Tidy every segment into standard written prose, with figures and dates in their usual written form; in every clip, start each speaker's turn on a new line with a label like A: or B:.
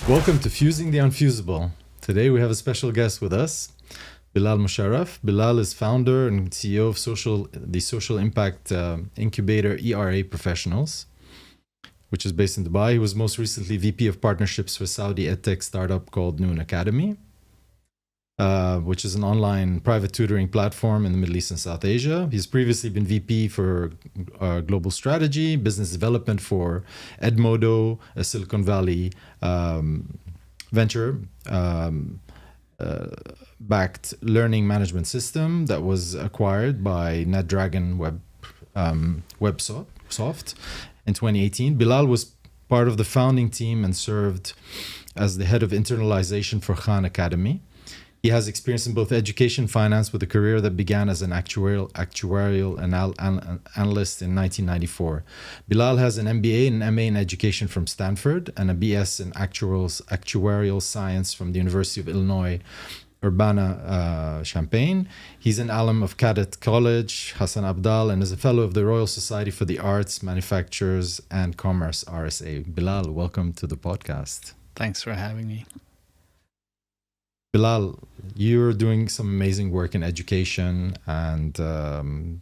A: Welcome to Fusing the Unfusible. Today we have a special guest with us, Bilal Musharraf. Bilal is founder and CEO of the social impact incubator ERA Professionals, which is based in Dubai. He was most recently VP of Partnerships for Saudi Edtech startup called Noon Academy, which is an online private tutoring platform in the Middle East and South Asia. He's previously been VP for global strategy, business development for Edmodo, a Silicon Valley venture backed learning management system that was acquired by NetDragon Websoft in 2018. Bilal was part of the founding team and served as the head of internalization for Khan Academy. He has experience in both education and finance with a career that began as an actuarial analyst in 1994. Bilal has an MBA and an MA in education from Stanford and a BS in actuarial science from the University of Illinois, Urbana-Champaign. He's an alum of Cadet College, Hassan Abdal, and is a fellow of the Royal Society for the Arts, Manufactures, and Commerce, RSA. Bilal, welcome to the podcast.
B: Thanks for having me.
A: Bilal, you're doing some amazing work in education, and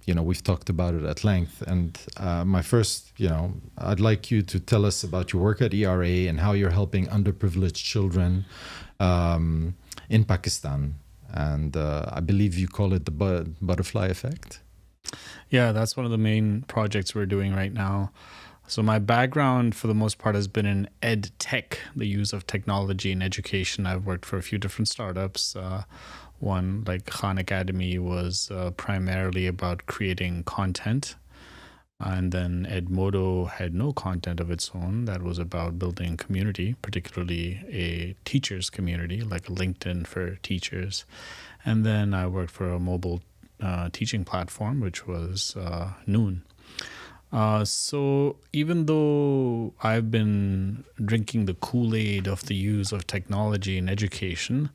A: we've talked about it at length. And I'd like you to tell us about your work at ERA and how you're helping underprivileged children in Pakistan. And I believe you call it the butterfly effect.
B: Yeah, that's one of the main projects we're doing right now. So my background, for the most part, has been in Edtech, the use of technology in education. I've worked for a few different startups. One, like Khan Academy, was primarily about creating content. And then Edmodo had no content of its own. That was about building community, particularly a teachers community, like a LinkedIn for teachers. And then I worked for a mobile teaching platform, which was Noon. So even though I've been drinking the Kool-Aid of the use of technology in education,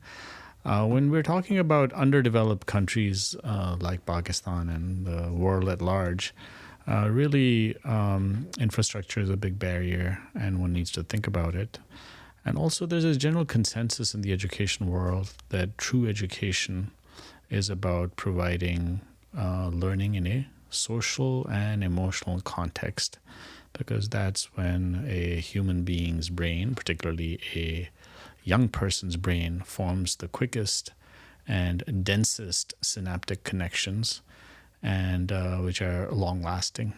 B: when we're talking about underdeveloped countries like Pakistan and the world at large, really infrastructure is a big barrier and one needs to think about it. And also there's a general consensus in the education world that true education is about providing learning in a social and emotional context, because that's when a human being's brain, particularly a young person's brain, forms the quickest and densest synaptic connections, and which are long lasting.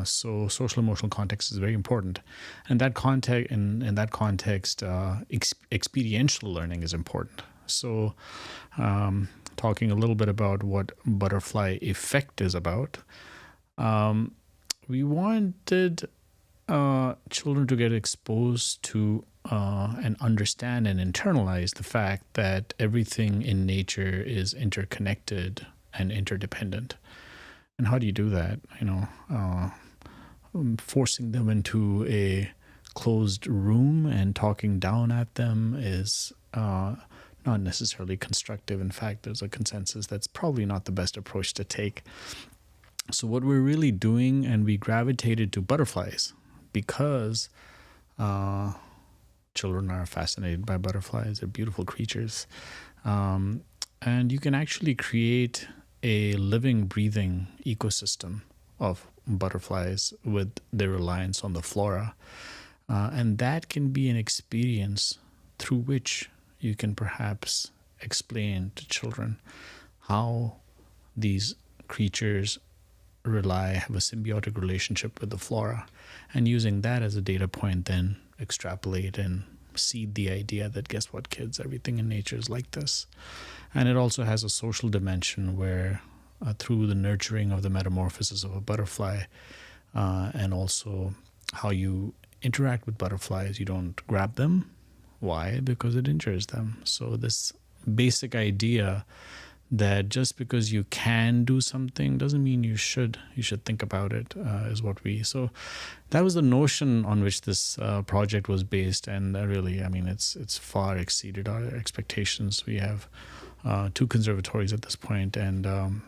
B: So social emotional context is very important, and that context in that context experiential learning is important. So talking a little bit about what butterfly effect is about. We wanted children to get exposed to and understand and internalize the fact that everything in nature is interconnected and interdependent. And how do you do that? Forcing them into a closed room and talking down at them is not necessarily constructive. In fact, there's a consensus that's probably not the best approach to take. So what we're really doing, and we gravitated to butterflies because children are fascinated by butterflies. They're beautiful creatures. And you can actually create a living, breathing ecosystem of butterflies with their reliance on the flora. And that can be an experience through which you can perhaps explain to children how these creatures have a symbiotic relationship with the flora, and using that as a data point, then extrapolate and seed the idea that, guess what, kids, everything in nature is like this. And it also has a social dimension where through the nurturing of the metamorphosis of a butterfly and also how you interact with butterflies, you don't grab them. Why? Because it injures them. So this basic idea that just because you can do something doesn't mean you should. You should think about it, is what so that was the notion on which this project was based. And really, it's far exceeded our expectations. We have 2 conservatories at this point, and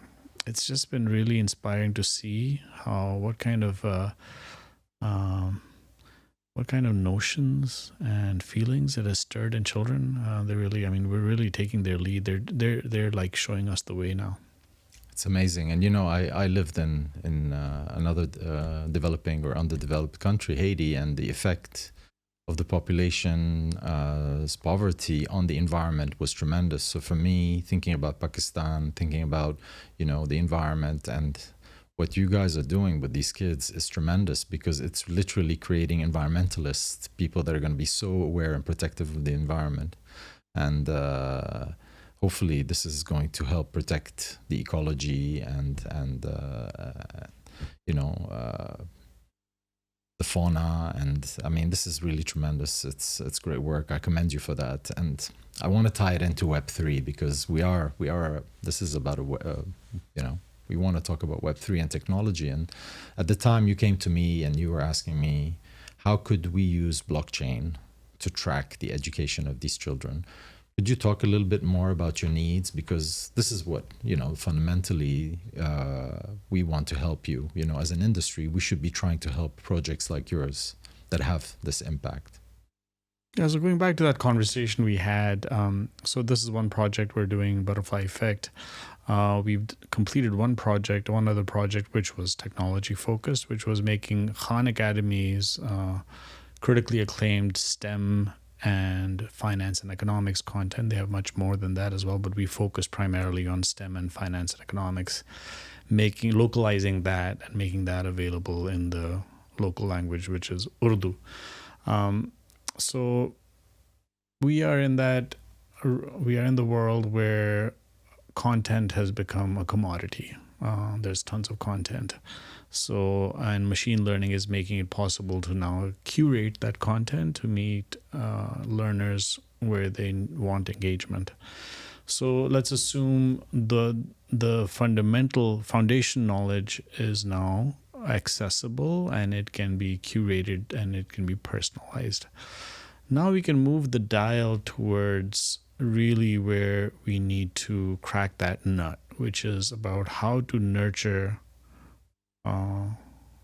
B: it's just been really inspiring to see what kind of what kind of notions and feelings it has stirred in children. They really, I mean, we're really taking their lead. They're like showing us the way now.
A: It's amazing. And I lived in another developing or underdeveloped country, Haiti, and the effect of the population's poverty on the environment was tremendous. So for me, thinking about Pakistan, thinking about the environment and what you guys are doing with these kids is tremendous, because it's literally creating environmentalists, people that are going to be so aware and protective of the environment. And hopefully this is going to help protect the ecology and the fauna. And I mean, this is really tremendous. It's great work. I commend you for that. And I want to tie it into Web3, because this is about we want to talk about Web3 and technology. And at the time you came to me and you were asking me, how could we use blockchain to track the education of these children? Could you talk a little bit more about your needs? Because this is what, fundamentally we want to help you. As an industry, we should be trying to help projects like yours that have this impact.
B: Yeah, so going back to that conversation we had, so this is one project we're doing, Butterfly Effect. We've completed one other project, which was technology focused, which was making Khan Academy's critically acclaimed STEM and finance and economics content. They have much more than that as well, but we focus primarily on STEM and finance and economics, localizing that and making that available in the local language, which is Urdu. So we are in the world where content has become a commodity. There's tons of content. And machine learning is making it possible to now curate that content to meet learners where they want engagement. So let's assume the foundation knowledge is now accessible, and it can be curated and it can be personalized. Now we can move the dial towards really where we need to crack that nut, which is about how to nurture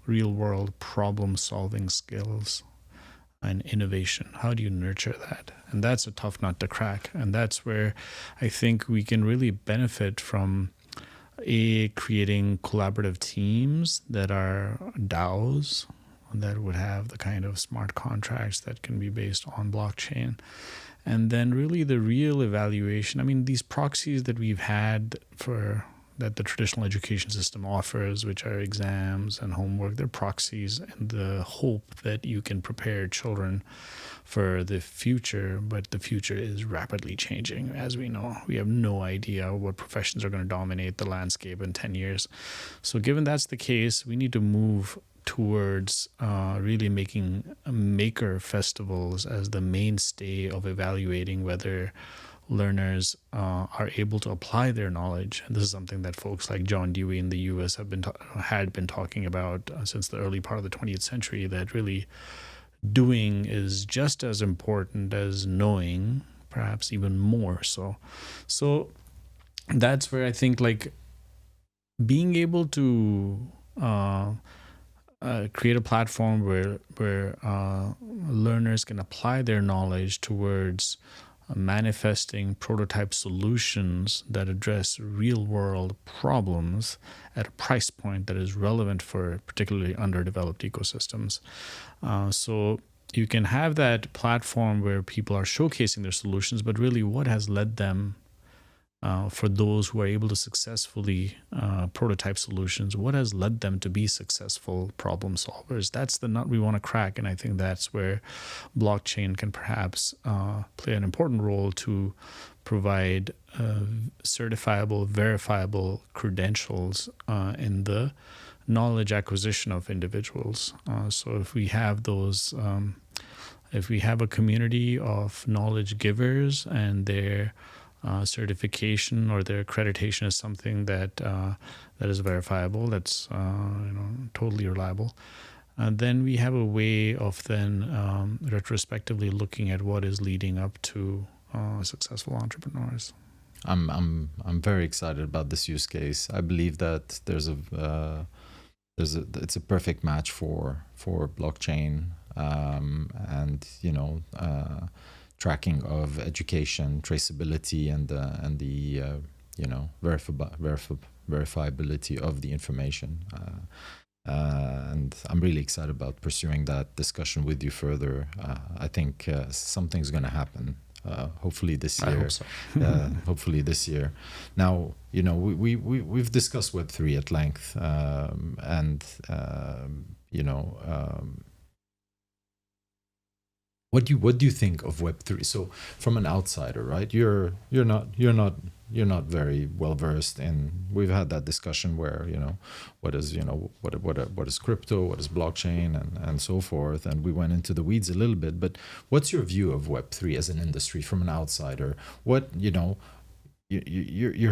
B: real world problem solving skills and innovation. How do you nurture that? And that's a tough nut to crack. And that's where I think we can really benefit from creating collaborative teams that are DAOs, that would have the kind of smart contracts that can be based on blockchain. And then really the real evaluation. I mean, these proxies that we've had that the traditional education system offers, which are exams and homework, they're proxies in the hope that you can prepare children for the future. But the future is rapidly changing, as we know. We have no idea what professions are going to dominate the landscape in 10 years. So given that's the case, we need to move towards really making maker festivals as the mainstay of evaluating whether learners are able to apply their knowledge. And this is something that folks like John Dewey in the US had been talking about since the early part of the 20th century, that really doing is just as important as knowing, perhaps even more so. So that's where I think like being able to create a platform where learners can apply their knowledge towards manifesting prototype solutions that address real world problems at a price point that is relevant for particularly underdeveloped ecosystems. So you can have that platform where people are showcasing their solutions, but really what has led them, for those who are able to successfully prototype solutions, what has led them to be successful problem solvers? That's the nut we want to crack. And I think that's where blockchain can perhaps play an important role to provide certifiable, verifiable credentials in the knowledge acquisition of individuals. So if we have those, if we have a community of knowledge givers and their certification or their accreditation is something that is verifiable, that's totally reliable, then we have a way of then retrospectively looking at what is leading up to successful entrepreneurs.
A: I'm very excited about this use case. I believe that it's a perfect match for blockchain and tracking of education, traceability, and the verifiability of the information. And I'm really excited about pursuing that discussion with you further. I think something's going to happen. Hopefully this year.
B: I hope so.
A: Hopefully this year. Now, we've discussed Web3 at length, what do you think of Web3? So, from an outsider, right? You're not very well versed in. We've had that discussion where what is crypto, what is blockchain, and so forth, and we went into the weeds a little bit. But what's your view of Web3 as an industry from an outsider? What you're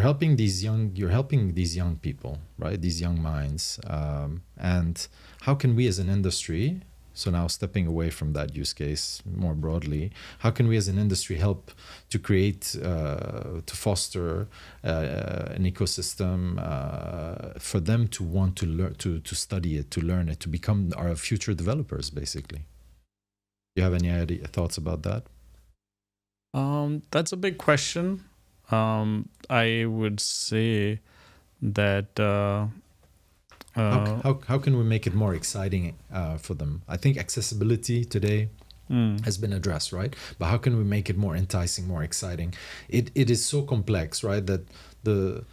A: helping these young people, right? These young minds, and how can we as an industry? So now stepping away from that use case more broadly, how can we as an industry help to create, to foster an ecosystem for them to want to learn, to study it, to learn it, to become our future developers, basically? Do you have any thoughts about that?
B: That's a big question. I would say that...
A: How can we make it more exciting for them? I think accessibility today has been addressed, right? But how can we make it more enticing, more exciting? It is so complex, right? That we're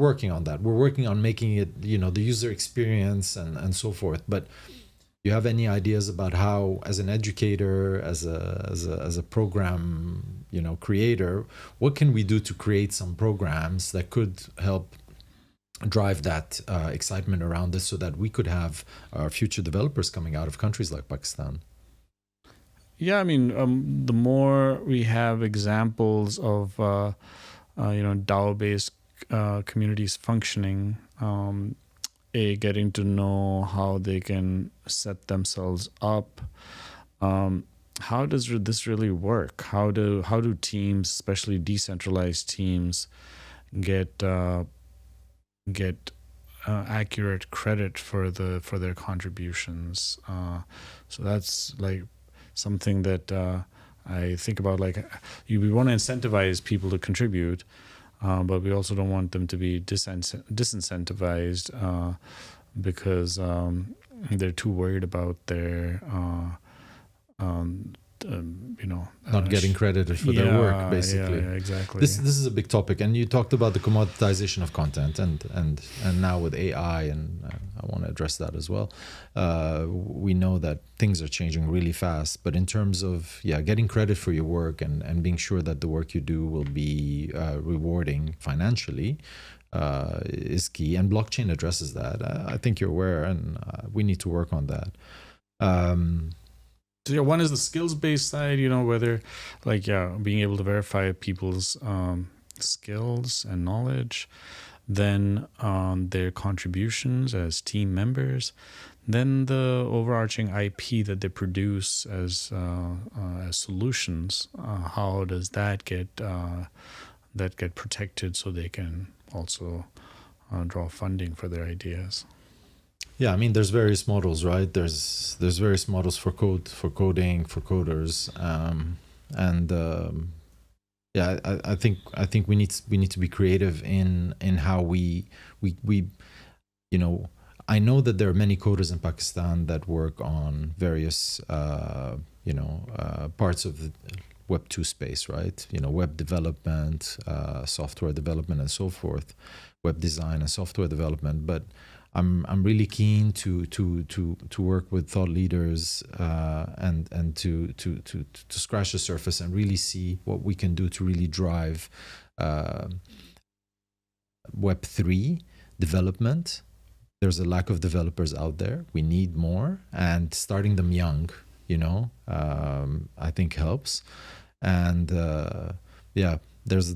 A: working on that. We're working on making it, the user experience and so forth. But do you have any ideas about how, as an educator, as a program, creator, what can we do to create some programs that could help drive that excitement around this, so that we could have our future developers coming out of countries like Pakistan?
B: Yeah, I mean, the more we have examples of DAO-based communities functioning, getting to know how they can set themselves up. How does this really work? How do teams, especially decentralized teams, get accurate credit for their contributions? So that's like something that I think about. Like, we want to incentivize people to contribute, but we also don't want them to be disincentivized because they're too worried about their
A: not getting credited for their work, basically.
B: Yeah, exactly.
A: This is a big topic, and you talked about the commoditization of content, and now with AI, and I want to address that as well. We know that things are changing really fast, but in terms of getting credit for your work and being sure that the work you do will be rewarding financially is key, and blockchain addresses that. I think you're aware, and we need to work on that.
B: So one is the skills-based side, whether being able to verify people's skills and knowledge, then their contributions as team members, then the overarching IP that they produce as solutions. How does that get protected so they can also draw funding for their ideas?
A: Yeah, I mean, there's various models, right? There's various models for coding, for coders, I think we need to be creative in how we I know that there are many coders in Pakistan that work on various parts of the Web2 space, right? Web development, software development, and so forth, web design and software development, but I'm really keen to work with thought leaders and to scratch the surface and really see what we can do to really drive Web3 development. There's a lack of developers out there. We need more, and starting them young, I think helps. And there's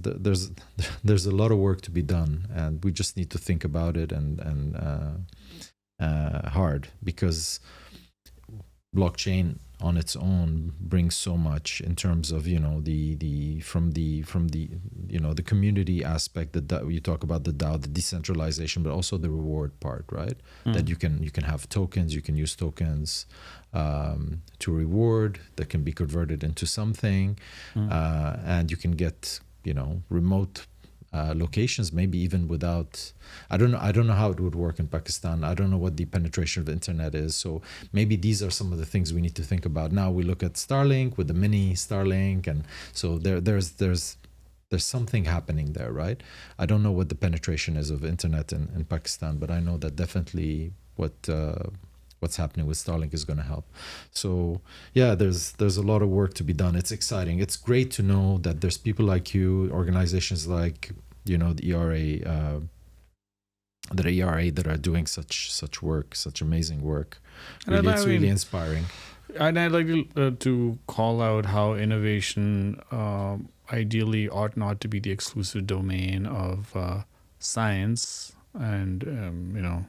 A: a lot of work to be done, and we just need to think about it and hard, because blockchain on its own brings so much in terms of the from the the community aspect, that you talk about the DAO, the decentralization, but also the reward part, right? That you can have tokens, you can use tokens to reward that can be converted into something, and you can get remote locations, maybe even without, I don't know how it would work in Pakistan. I don't know what the penetration of the internet is. So maybe these are some of the things we need to think about. Now we look at Starlink with the mini Starlink, and so there's something happening there, right? I don't know what the penetration is of internet in Pakistan, but I know that definitely what's happening with Starlink is going to help. So yeah, there's a lot of work to be done. It's exciting. It's great to know that there's people like you, organizations like the ERA that are doing such work, such amazing work. Really, it's really inspiring.
B: And I'd like to call out how innovation ideally ought not to be the exclusive domain of science, and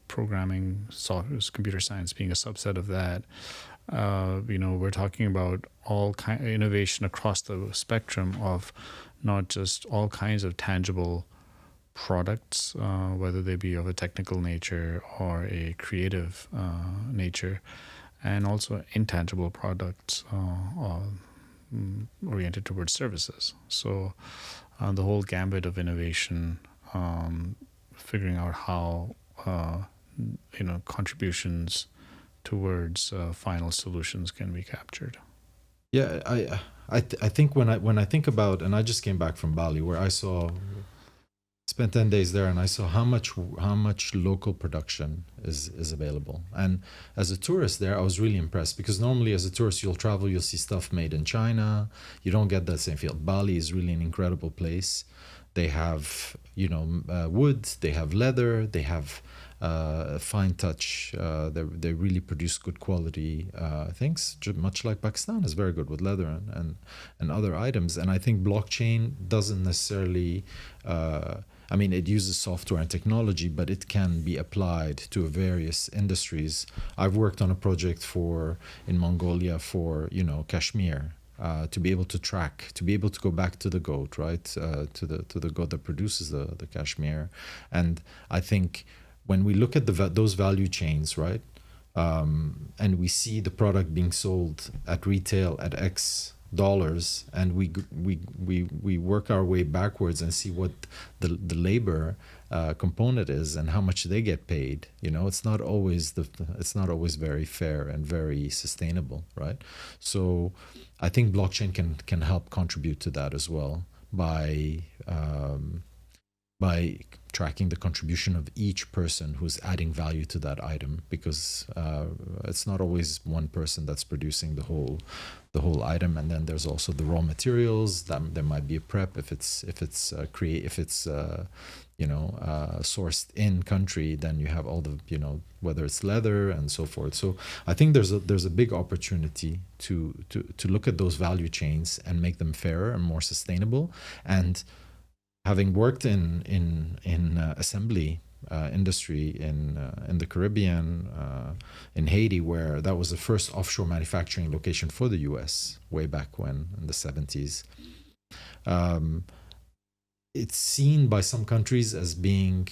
B: programming, software, computer science being a subset of that. We're talking about all kind of innovation across the spectrum of not just all kinds of tangible products, whether they be of a technical nature or a creative nature, and also intangible products oriented towards services. So the whole gambit of innovation, figuring out how contributions towards final solutions can be captured.
A: Yeah, I think when I think about, and I just came back from Bali, where I spent 10 days there, and I saw how much local production is available. And as a tourist there, I was really impressed, because normally as a tourist you'll travel, you'll see stuff made in China. You don't get that same feel. Bali is really an incredible place. They have wood, they have leather, they have fine touch. They really produce good quality things, much like Pakistan is very good with leather and other items. And I think blockchain doesn't necessarily, it uses software and technology, but it can be applied to various industries. I've worked on a project in Mongolia for Kashmir. To be able to track, to be able to go back to the goat, right? To the goat that produces the cashmere. And I think when we look at those value chains, right, and we see the product being sold at retail at X dollars, and we work our way backwards and see what the labor component is and how much they get paid. It's not always very fair and very sustainable, right? So I think blockchain can help contribute to that as well by tracking the contribution of each person who's adding value to that item, because it's not always one person that's producing the whole item. And then there's also the raw materials. That there might be a prep if it's sourced in country. Then you have all the whether it's leather and so forth. So I think there's a big opportunity to look at those value chains and make them fairer and more sustainable. And having worked in assembly industry in the Caribbean, in Haiti, where that was the first offshore manufacturing location for the U.S. way back when, in the 70s. It's seen by some countries as being,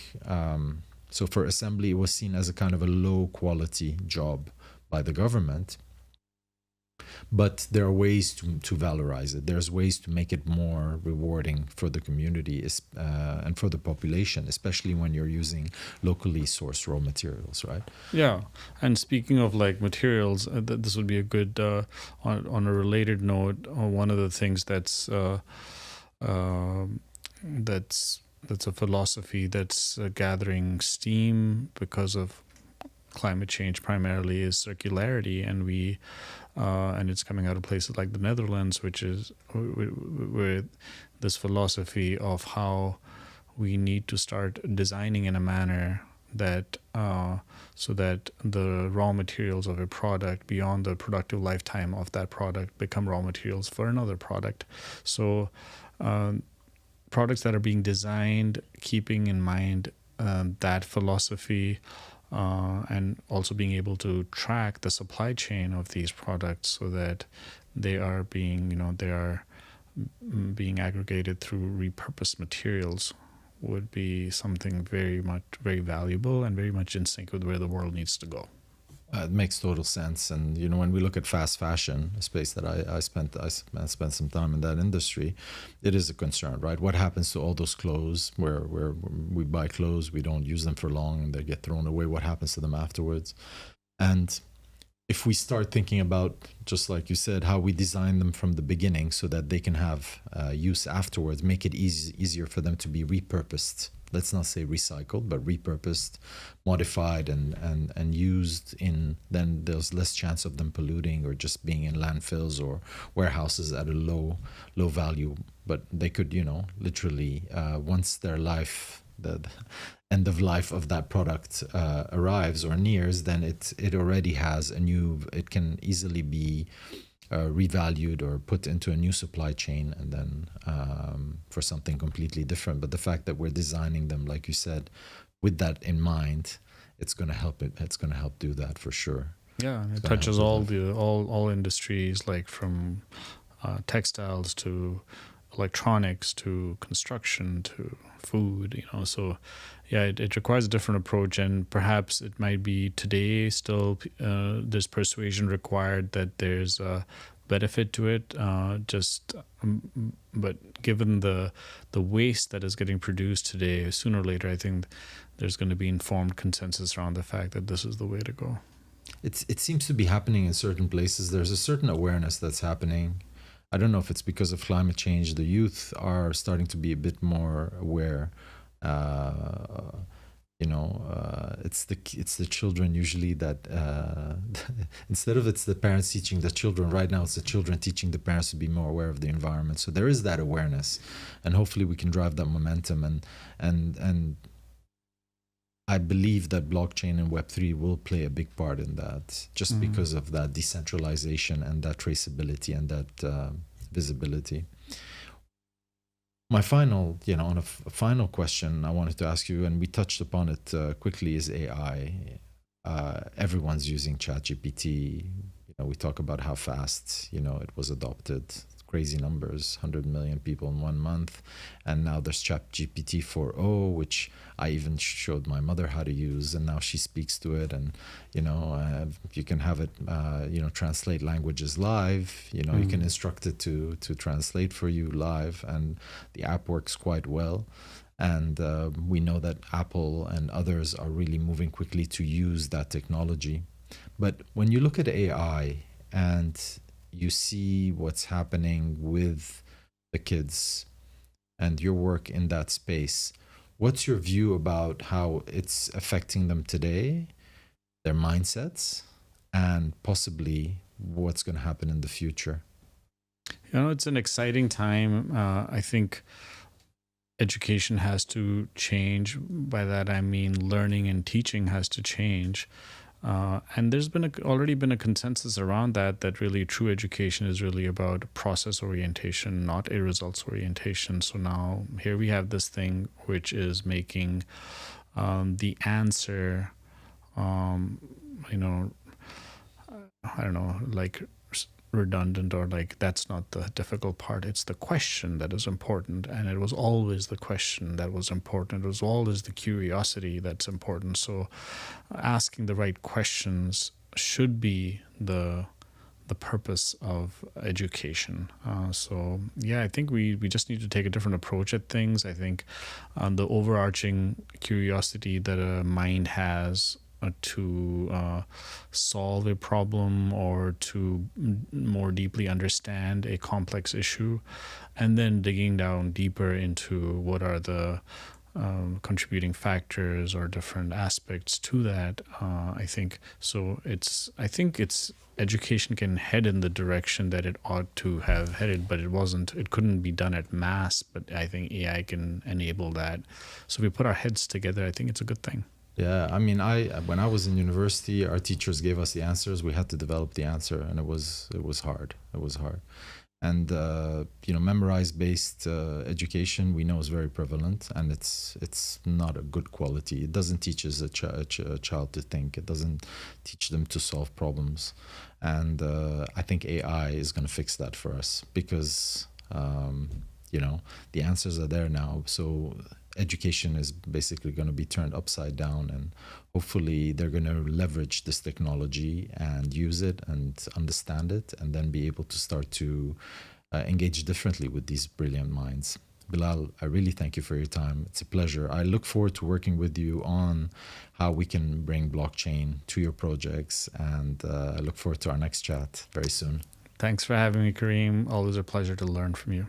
A: so for assembly, it was seen as a kind of a low quality job by the government. But there are ways to valorize it. There's ways to make it more rewarding for the community and for the population, especially when you're using locally sourced raw materials, right?
B: Yeah. And speaking of like materials, this would be a good, on a related note, one of the things that's a philosophy that's gathering steam because of climate change primarily is circularity, and it's coming out of places like the Netherlands, which is with this philosophy of how we need to start designing in a manner that so that the raw materials of a product beyond the productive lifetime of that product become raw materials for another product. So products that are being designed keeping in mind that philosophy and also being able to track the supply chain of these products so that they are being, being aggregated through repurposed materials would be something very valuable and very much in sync with where the world needs to go.
A: It makes total sense. And, when we look at fast fashion, a space that I spent some time in that industry, it is a concern, right? What happens to all those clothes where we buy clothes, we don't use them for long and they get thrown away? What happens to them afterwards? And if we start thinking about, just like you said, how we design them from the beginning so that they can have use afterwards, make it easier for them to be repurposed. Let's not say recycled, but repurposed, modified, and used in, then there's less chance of them polluting or just being in landfills or warehouses at a low value. But they could, literally, once their life, the end of life of that product arrives or nears, then it already has it can easily be revalued or put into a new supply chain, and then for something completely different. But the fact that we're designing them, like you said, with that in mind, it's going to help do that for sure.
B: Yeah, and it touches all industries, like from textiles to electronics to construction to food, so yeah, it requires a different approach, and perhaps it might be today still there's persuasion required that there's a benefit to it, but given the waste that is getting produced today, sooner or later I think there's going to be informed consensus around the fact that this is the way to go.
A: It seems to be happening in certain places. There's a certain awareness that's happening. I don't know if it's because of climate change. The youth are starting to be a bit more aware. It's the children usually that instead of it's the parents teaching the children, right now it's the children teaching the parents to be more aware of the environment. So there is that awareness, and hopefully we can drive that momentum. And I believe that blockchain and Web3 will play a big part in that, just because of that decentralization and that traceability and that visibility. My final, on a final question I wanted to ask you, and we touched upon it quickly, is AI. Everyone's using ChatGPT. We talk about how fast, it was adopted. Crazy numbers, 100 million people in 1 month. And now there's ChatGPT 4.0, which I even showed my mother how to use, and now she speaks to it. And, you can have it, translate languages live. You can instruct it to translate for you live, and the app works quite well. And we know that Apple and others are really moving quickly to use that technology. But when you look at AI and you see what's happening with the kids and your work in that space, what's your view about how it's affecting them today, their mindsets, and possibly what's going to happen in the future?
B: It's an exciting time. I think education has to change. By that I mean learning and teaching has to change. And there's already been a consensus around that really true education is really about process orientation, not a results orientation. So now here we have this thing which is making the answer, I don't know, like redundant, or like that's not the difficult part. It's the question that is important, and it was always the question that was important. It was always the curiosity that's important. So asking the right questions should be the purpose of education. So yeah, I think we just need to take a different approach at things. I think the overarching curiosity that a mind has to solve a problem or to more deeply understand a complex issue, and then digging down deeper into what are the contributing factors or different aspects to that. I think education can head in the direction that it ought to have headed, but it couldn't be done at mass. But I think AI can enable that. So if we put our heads together, I think it's a good thing.
A: Yeah, I mean, when I was in university, our teachers gave us the answers. We had to develop the answer, and it was hard. It was hard. And memorize based education we know is very prevalent, and it's not a good quality. It doesn't teach a child to think. It doesn't teach them to solve problems. And I think AI is going to fix that for us, because the answers are there now. So education is basically going to be turned upside down, and hopefully they're going to leverage this technology and use it and understand it, and then be able to start to engage differently with these brilliant minds. Bilal, I really thank you for your time. It's a pleasure. I look forward to working with you on how we can bring blockchain to your projects, and I look forward to our next chat very soon.
B: Thanks for having me, Kareem. Always a pleasure to learn from you.